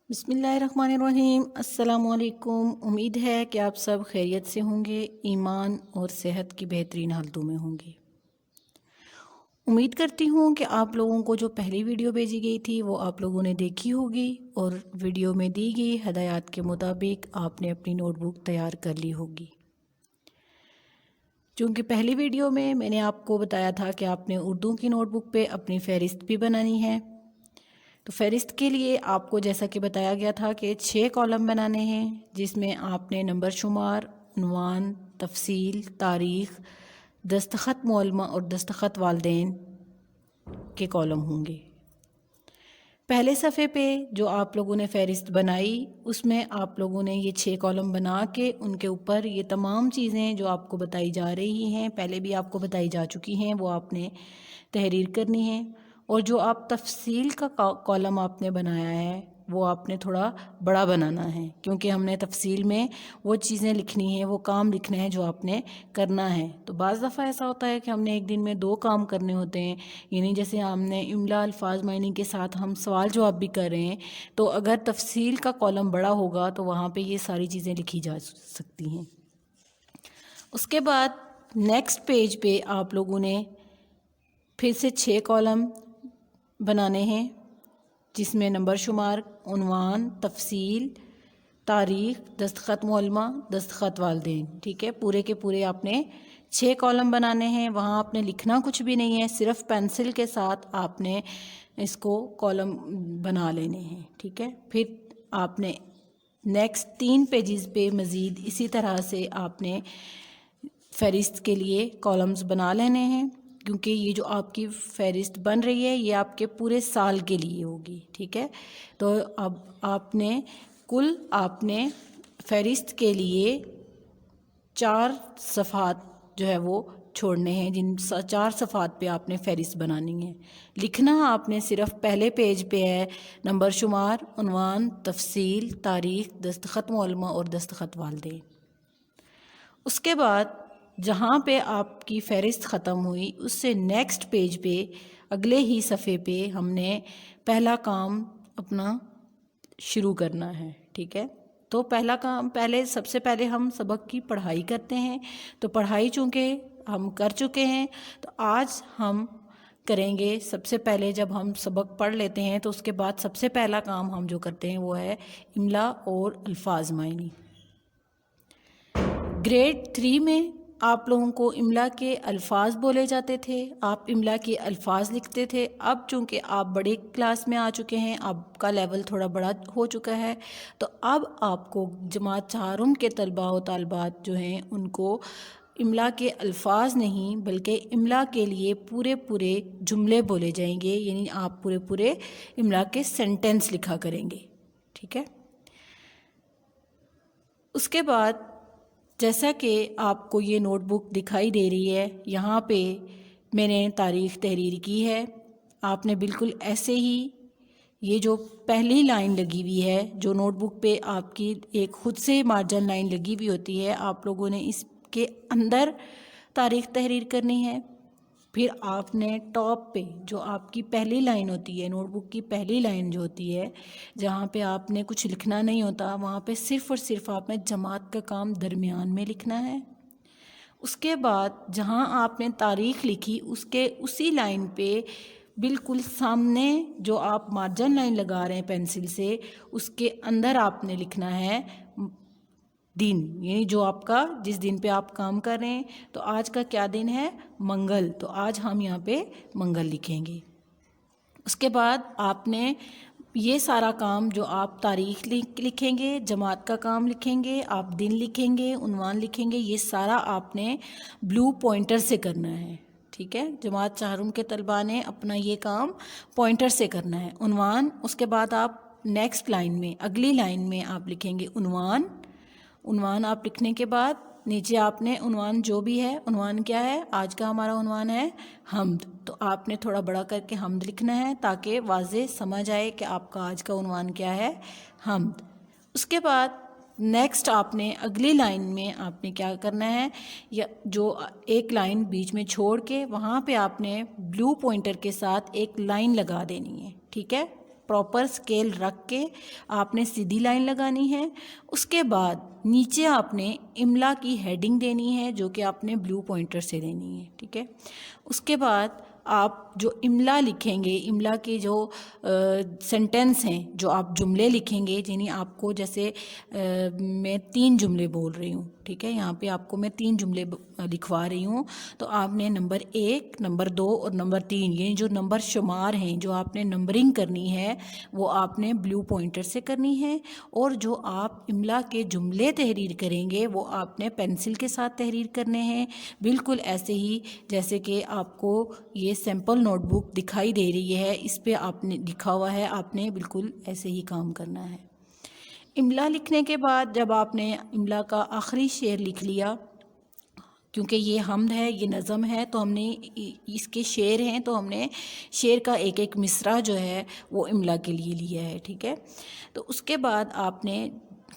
بسم اللہ الرحمن الرحیم۔ السلام علیکم۔ امید ہے کہ آپ سب خیریت سے ہوں گے، ایمان اور صحت کی بہترین حالتوں میں ہوں گے۔ امید کرتی ہوں کہ آپ لوگوں کو جو پہلی ویڈیو بھیجی گئی تھی وہ آپ لوگوں نے دیکھی ہوگی اور ویڈیو میں دی گئی ہدایات کے مطابق آپ نے اپنی نوٹ بک تیار کر لی ہوگی۔ چونکہ پہلی ویڈیو میں نے آپ کو بتایا تھا کہ آپ نے اردو کی نوٹ بک پہ اپنی فہرست بھی بنانی ہے، تو فہرست کے لیے آپ کو جیسا کہ بتایا گیا تھا کہ 6 کالم بنانے ہیں، جس میں آپ نے نمبر شمار، عنوان، تفصیل، تاریخ، دستخط معلمہ اور دستخط والدین کے کالم ہوں گے۔ پہلے صفحے پہ جو آپ لوگوں نے فہرست بنائی اس میں آپ لوگوں نے یہ 6 کالم بنا کے ان کے اوپر یہ تمام چیزیں جو آپ کو بتائی جا رہی ہیں، پہلے بھی آپ کو بتائی جا چکی ہیں، وہ آپ نے تحریر کرنی ہے۔ اور جو آپ تفصیل کا کالم آپ نے بنایا ہے وہ آپ نے تھوڑا بڑا بنانا ہے، کیونکہ ہم نے تفصیل میں وہ چیزیں لکھنی ہیں، وہ کام لکھنا ہے جو آپ نے کرنا ہے۔ تو بعض دفعہ ایسا ہوتا ہے کہ ہم نے ایک دن میں 2 کام کرنے ہوتے ہیں، یعنی جیسے ہم نے املا، الفاظ، معنی کے ساتھ ہم سوال جواب بھی کر رہے ہیں، تو اگر تفصیل کا کالم بڑا ہوگا تو وہاں پہ یہ ساری چیزیں لکھی جا سکتی ہیں۔ اس کے بعد نیکسٹ پیج پہ آپ لوگوں نے پھر سے 6 کالم بنانے ہیں، جس میں نمبر شمار، عنوان، تفصیل، تاریخ، دستخط معلمہ، دستخط والدین، ٹھیک ہے۔ پورے کے پورے آپ نے 6 کالم بنانے ہیں۔ وہاں آپ نے لکھنا کچھ بھی نہیں ہے، صرف پینسل کے ساتھ آپ نے اس کو کالم بنا لینے ہیں، ٹھیک ہے۔ پھر آپ نے نیکسٹ 3 پیجز پہ مزید اسی طرح سے آپ نے فہرست کے لیے کالمز بنا لینے ہیں، کیونکہ یہ جو آپ کی فہرست بن رہی ہے یہ آپ کے پورے سال کے لیے ہوگی، ٹھیک ہے۔ تو اب آپ نے فہرست کے لیے 4 صفحات جو ہے وہ چھوڑنے ہیں، جن 4 صفحات پہ آپ نے فہرست بنانی ہے۔ لکھنا آپ نے صرف پہلے پیج پہ ہے نمبر شمار، عنوان، تفصیل، تاریخ، دستخط معلمہ اور دستخط والدین۔ اس کے بعد جہاں پہ آپ کی فہرست ختم ہوئی اس سے نیکسٹ پیج پہ اگلے ہی صفحے پہ ہم نے پہلا کام اپنا شروع کرنا ہے، ٹھیک ہے۔ تو پہلا کام سب سے پہلے ہم سبق کی پڑھائی کرتے ہیں، تو پڑھائی چونکہ ہم کر چکے ہیں تو آج ہم کریں گے سب سے پہلے جب ہم سبق پڑھ لیتے ہیں تو اس کے بعد سب سے پہلا کام ہم جو کرتے ہیں وہ ہے املا اور الفاظ معنی۔ گریڈ 3 میں آپ لوگوں کو املا کے الفاظ بولے جاتے تھے، آپ املا کے الفاظ لکھتے تھے۔ اب چونکہ آپ بڑے کلاس میں آ چکے ہیں، آپ کا لیول تھوڑا بڑا ہو چکا ہے، تو اب آپ کو جماعت چہارم کے طلباء و طالبات جو ہیں ان کو املا کے الفاظ نہیں بلکہ املا کے لیے پورے جملے بولے جائیں گے، یعنی آپ پورے املا کے سینٹنس لکھا کریں گے، ٹھیک ہے۔ اس کے بعد جیسا کہ آپ کو یہ نوٹ بک دکھائی دے رہی ہے، یہاں پہ میں نے تاریخ تحریر کی ہے۔ آپ نے بالکل ایسے ہی یہ جو پہلی لائن لگی ہوئی ہے، جو نوٹ بک پہ آپ کی ایک خود سے مارجن لائن لگی ہوئی ہوتی ہے، آپ لوگوں نے اس کے اندر تاریخ تحریر کرنی ہے۔ پھر آپ نے ٹاپ پہ جو آپ کی پہلی لائن ہوتی ہے، نوٹ بک کی پہلی لائن جو ہوتی ہے، جہاں پہ آپ نے کچھ لکھنا نہیں ہوتا، وہاں پہ صرف اور صرف آپ نے جماعت کا کام درمیان میں لکھنا ہے۔ اس کے بعد جہاں آپ نے تاریخ لکھی اسی لائن پہ بالکل سامنے جو آپ مارجن لائن لگا رہے ہیں پینسل سے، اس کے اندر آپ نے لکھنا ہے دن، یعنی جو آپ کا جس دن پہ آپ کام کر رہے ہیں۔ تو آج کا کیا دن ہے؟ منگل، تو آج ہم یہاں پہ منگل لکھیں گے۔ اس کے بعد آپ نے یہ سارا کام جو آپ تاریخ لکھیں گے، جماعت کا کام لکھیں گے، آپ دن لکھیں گے، عنوان لکھیں گے، یہ سارا آپ نے بلو پوائنٹر سے کرنا ہے، ٹھیک ہے۔ جماعت چہارم کے طلباء نے اپنا یہ کام پوائنٹر سے کرنا ہے۔ عنوان، اس کے بعد آپ نیکسٹ لائن میں اگلی لائن میں آپ لکھیں گے عنوان آپ لکھنے کے بعد نیچے آپ نے عنوان جو بھی ہے، عنوان کیا ہے؟ آج کا ہمارا عنوان ہے حمد، تو آپ نے تھوڑا بڑا کر کے حمد لکھنا ہے تاکہ واضح سمجھ آئے کہ آپ کا آج کا عنوان کیا ہے؟ حمد۔ اس کے بعد نیکسٹ آپ نے اگلی لائن میں آپ نے کیا کرنا ہے، یا جو ایک لائن بیچ میں چھوڑ کے وہاں پہ آپ نے بلو پوائنٹر کے ساتھ ایک لائن لگا دینی ہے، ٹھیک ہے۔ پراپر اسکیل رکھ کے آپ نے سیدھی لائن لگانی ہے. اس کے بعد نیچے آپ نے املا کی ہیڈنگ دینی ہے جو کہ آپ نے بلیو پوائنٹر سے دینی ہے. ٹھیک ہے. اس کے بعد آپ جو املا لکھیں گے، املا کے جو سینٹنس ہیں، جو آپ جملے لکھیں گے، یعنی آپ کو جیسے میں 3 جملے بول رہی ہوں. ٹھیک ہے. یہاں پہ آپ کو میں 3 جملے لکھوا رہی ہوں. تو آپ نے نمبر 1، نمبر 2 اور نمبر 3 یعنی جو نمبر شمار ہیں، جو آپ نے نمبرنگ کرنی ہے وہ آپ نے بلیو پوائنٹر سے کرنی ہے. اور جو آپ املا کے جملے تحریر کریں گے وہ آپ نے پینسل کے ساتھ تحریر کرنے ہیں، بالکل ایسے ہی جیسے کہ آپ کو یہ سیمپل نوٹ بک دکھائی دے رہی ہے، اس پہ آپ نے لکھا ہوا ہے، آپ نے بالکل ایسے ہی کام کرنا ہے. املا لکھنے کے بعد جب آپ نے املا کا آخری شعر لکھ لیا، کیونکہ یہ حمد ہے، یہ نظم ہے، تو ہم نے اس کے شعر ہیں تو ہم نے شعر کا ایک ایک مصرع جو ہے وہ املا کے لیے لیا ہے. ٹھیک ہے. تو اس کے بعد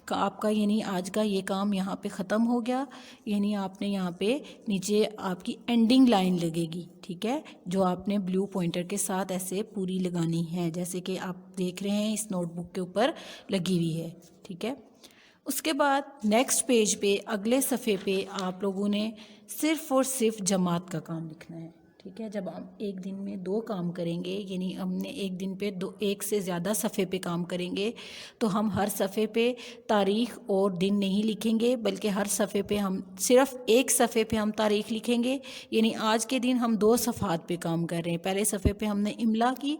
آپ کا یعنی آج کا یہ کام یہاں پہ ختم ہو گیا. یعنی آپ نے یہاں پہ نیچے آپ کی اینڈنگ لائن لگے گی. ٹھیک ہے. جو آپ نے بلیو پوائنٹر کے ساتھ ایسے پوری لگانی ہے، جیسے کہ آپ دیکھ رہے ہیں اس نوٹ بک کے اوپر لگی ہوئی ہے. ٹھیک ہے. اس کے بعد نیکسٹ پیج پہ، اگلے صفحے پہ آپ لوگوں نے صرف اور صرف جماعت کا کام لکھنا ہے. ٹھیک ہے. جب ہم ایک دن میں 2 کام کریں گے، یعنی ہم نے ایک دن پہ 1 سے زیادہ صفحے پہ کام کریں گے، تو ہم ہر صفحے پہ تاریخ اور دن نہیں لکھیں گے، بلکہ ہر صفحے پہ ہم صرف ایک صفحے پہ ہم تاریخ لکھیں گے. یعنی آج کے دن ہم 2 صفحات پہ کام کر رہے ہیں. پہلے صفحے پہ ہم نے املا کی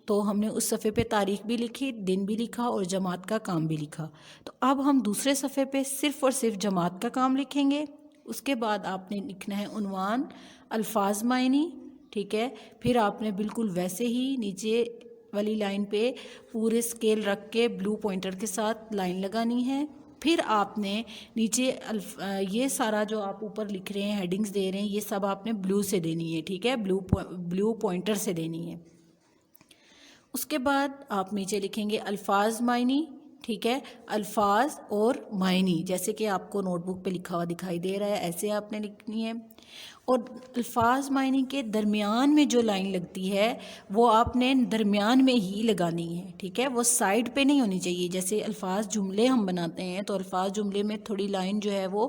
تو ہم نے اس صفحے پہ تاریخ بھی لکھی، دن بھی لکھا اور جماعت کا کام بھی لکھا. تو اب ہم دوسرے صفحے پہ صرف اور صرف جماعت کا کام لکھیں گے. اس کے بعد آپ نے لکھنا ہے عنوان، الفاظ معنی. ٹھیک ہے. پھر آپ نے بالکل ویسے ہی نیچے والی لائن پہ پورے اسکیل رکھ کے بلیو پوائنٹر کے ساتھ لائن لگانی ہے. پھر آپ نے نیچے یہ سارا جو آپ اوپر لکھ رہے ہیں، ہیڈنگز دے رہے ہیں، یہ سب آپ نے بلیو سے دینی ہے. ٹھیک ہے. بلیو پوائنٹر سے دینی ہے. اس کے بعد آپ نیچے لکھیں گے الفاظ معنی. ٹھیک ہے. الفاظ اور معنی جیسے کہ آپ کو نوٹ بک پہ لکھا ہوا دکھائی دے رہا ہے، ایسے آپ نے لکھنی ہے. اور الفاظ معنی کے درمیان میں جو لائن لگتی ہے وہ آپ نے درمیان میں ہی لگانی ہے. ٹھیک ہے. وہ سائڈ پہ نہیں ہونی چاہیے. جیسے الفاظ جملے ہم بناتے ہیں تو الفاظ جملے میں تھوڑی لائن جو ہے وہ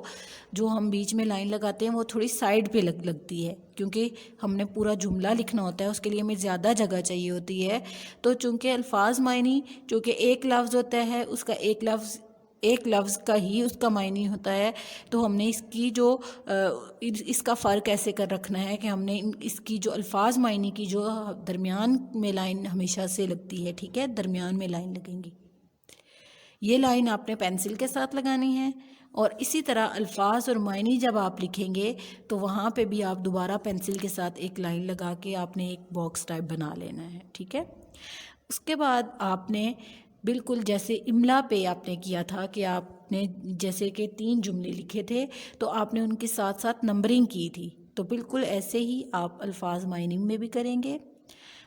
جو ہم بیچ میں لائن لگاتے ہیں وہ تھوڑی سائڈ پہ لگتی ہے، کیونکہ ہم نے پورا جملہ لکھنا ہوتا ہے، اس کے لیے ہمیں زیادہ جگہ چاہیے ہوتی ہے. تو چونکہ الفاظ معنی چونکہ ایک لفظ ہوتا ہے، اس کا ایک لفظ کا ہی اس کا معنی ہوتا ہے، تو ہم نے اس کی جو اس کا فرق ایسے کر رکھنا ہے کہ ہم نے اس کی جو الفاظ معنی کی جو درمیان میں لائن ہمیشہ سے لگتی ہے. ٹھیک ہے. درمیان میں لائن لگیں گی. یہ لائن آپ نے پینسل کے ساتھ لگانی ہے. اور اسی طرح الفاظ اور معنی جب آپ لکھیں گے تو وہاں پہ بھی آپ دوبارہ پینسل کے ساتھ ایک لائن لگا کے آپ نے ایک باکس ٹائپ بنا لینا ہے. ٹھیک ہے. اس کے بعد آپ نے بالکل جیسے املا پہ آپ نے کیا تھا کہ آپ نے جیسے کہ 3 جملے لکھے تھے تو آپ نے ان کے ساتھ ساتھ نمبرنگ کی تھی، تو بالکل ایسے ہی آپ الفاظ معنی میں بھی کریں گے.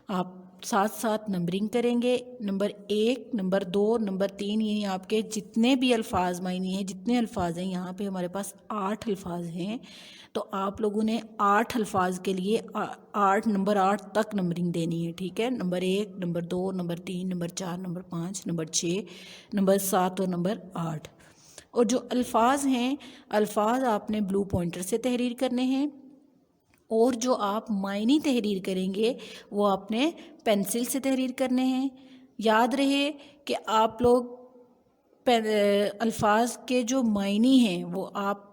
آپ ساتھ ساتھ نمبرنگ کریں گے. نمبر 1، نمبر 2، نمبر 3 یعنی آپ کے جتنے بھی الفاظ معنی ہیں، جتنے الفاظ ہیں، یہاں پہ ہمارے پاس 8 الفاظ ہیں، تو آپ لوگوں نے 8 الفاظ کے لیے نمبر 8 تک نمبرنگ دینی ہے. ٹھیک ہے. Number 1، number 2، number 3، number 4، number 5، number 6، number 7 اور نمبر 8. اور جو الفاظ ہیں، الفاظ آپ نے بلیو پوائنٹر سے تحریر کرنے ہیں، اور جو آپ معنی تحریر کریں گے وہ آپ نے پینسل سے تحریر کرنے ہیں. یاد رہے کہ آپ لوگ الفاظ کے جو معنی ہیں وہ آپ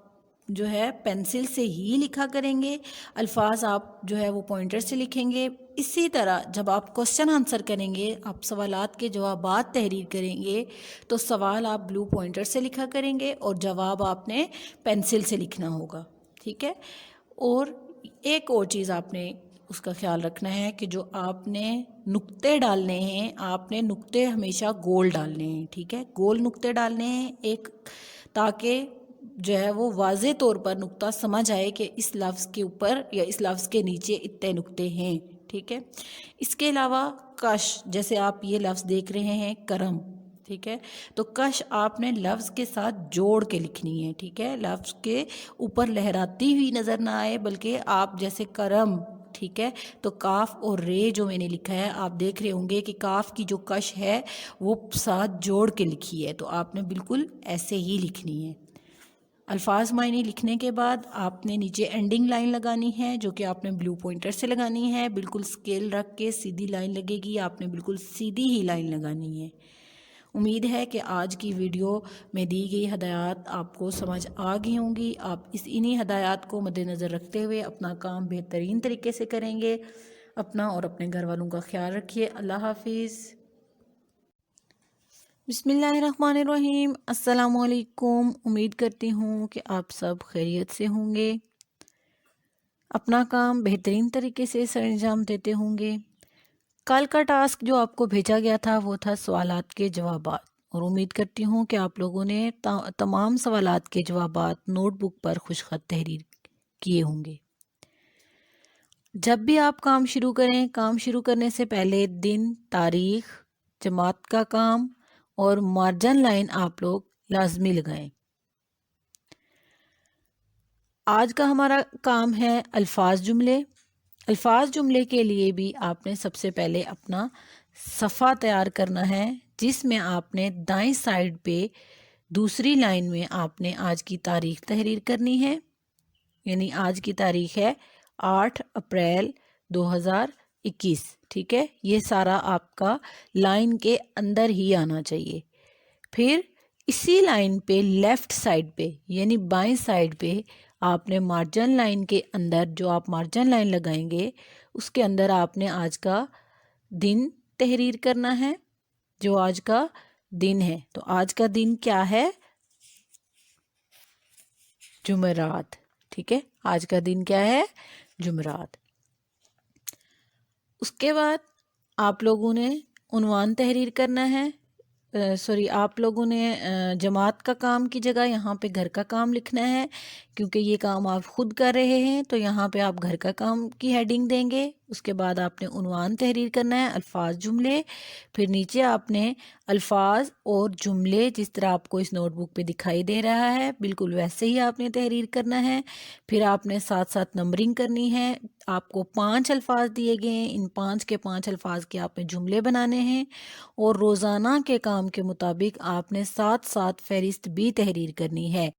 جو ہے پینسل سے ہی لکھا کریں گے، الفاظ آپ جو ہے وہ پوائنٹر سے لکھیں گے. اسی طرح جب آپ کوسچن آنسر کریں گے، آپ سوالات کے جوابات تحریر کریں گے تو سوال آپ بلیو پوائنٹر سے لکھا کریں گے اور جواب آپ نے پینسل سے لکھنا ہوگا. ٹھیک ہے. اور ایک اور چیز آپ نے اس کا خیال رکھنا ہے کہ جو آپ نے نقطے ڈالنے ہیں، آپ نے نقطے ہمیشہ گول ڈالنے ہیں. ٹھیک ہے. گول نقطے ڈالنے ہیں تاکہ جو ہے وہ واضح طور پر نقطہ سمجھ آئے کہ اس لفظ کے اوپر یا اس لفظ کے نیچے اتنے نقطے ہیں. ٹھیک ہے. اس کے علاوہ کش، جیسے آپ یہ لفظ دیکھ رہے ہیں کرم. ٹھیک ہے. تو کش آپ نے لفظ کے ساتھ جوڑ کے لکھنی ہے. ٹھیک ہے. لفظ کے اوپر لہراتی ہوئی نظر نہ آئے، بلکہ آپ جیسے کرم ٹھیک ہے. تو کاف اور رے جو میں نے لکھا ہے آپ دیکھ رہے ہوں گے کہ کاف کی جو کش ہے وہ ساتھ جوڑ کے لکھی ہے، تو آپ نے بالکل ایسے ہی لکھنی ہے. الفاظ معنی لکھنے کے بعد آپ نے نیچے اینڈنگ لائن لگانی ہے جو کہ آپ نے بلیو پوائنٹر سے لگانی ہے. بالکل اسکیل رکھ کے سیدھی لائن لگے گی، آپ نے بالکل سیدھی ہی لائن لگانی ہے. امید ہے کہ آج کی ویڈیو میں دی گئی ہدایات آپ کو سمجھ آ گئی ہوں گی. آپ انہی ہدایات کو مد نظر رکھتے ہوئے اپنا کام بہترین طریقے سے کریں گے. اپنا اور اپنے گھر والوں کا خیال رکھیے. اللہ حافظ. بسم اللہ الرحمن الرحیم. السلام علیکم. امید کرتی ہوں کہ آپ سب خیریت سے ہوں گے، اپنا کام بہترین طریقے سے سر انجام دیتے ہوں گے. کل کا ٹاسک جو آپ کو بھیجا گیا تھا وہ تھا سوالات کے جوابات، اور امید کرتی ہوں کہ آپ لوگوں نے تمام سوالات کے جوابات نوٹ بک پر خوش خط تحریر کیے ہوں گے. جب بھی آپ کام شروع کریں، کام شروع کرنے سے پہلے دن، تاریخ، جماعت کا کام اور مارجن لائن آپ لوگ لازمی لگائیں. آج کا ہمارا کام ہے الفاظ جملے. الفاظ جملے کے لیے بھی آپ نے سب سے پہلے اپنا صفحہ تیار کرنا ہے، جس میں آپ نے دائیں سائڈ پہ دوسری لائن میں آپ نے آج کی تاریخ تحریر کرنی ہے. یعنی آج کی تاریخ ہے 8 اپریل 2021. ٹھیک ہے، یہ سارا آپ کا لائن کے اندر ہی آنا چاہیے. پھر اسی لائن پہ لیفٹ سائڈ پہ یعنی بائیں سائڈ پہ آپ نے مارجن لائن کے اندر جو آپ مارجن لائن لگائیں گے اس کے اندر آپ نے آج کا دن تحریر کرنا ہے، جو آج کا دن ہے. تو آج کا دن کیا ہے؟ جمعرات. ٹھیک ہے، آج کا دن کیا ہے؟ جمعرات. اس کے بعد آپ لوگوں نے عنوان تحریر کرنا ہے. آپ لوگوں نے جماعت کا کام کی جگہ یہاں پہ گھر کا کام لکھنا ہے، کیونکہ یہ کام آپ خود کر رہے ہیں تو یہاں پہ آپ گھر کا کام کی ہیڈنگ دیں گے. اس کے بعد آپ نے عنوان تحریر کرنا ہے الفاظ جملے. پھر نیچے آپ نے الفاظ اور جملے جس طرح آپ کو اس نوٹ بک پہ دکھائی دے رہا ہے بالکل ویسے ہی آپ نے تحریر کرنا ہے. پھر آپ نے ساتھ ساتھ نمبرنگ کرنی ہے. آپ کو 5 الفاظ دیے گئے ہیں، ان 5 کے 5 الفاظ کے آپ نے جملے بنانے ہیں، اور روزانہ کے کام کے مطابق آپ نے ساتھ ساتھ فہرست بھی تحریر کرنی ہے.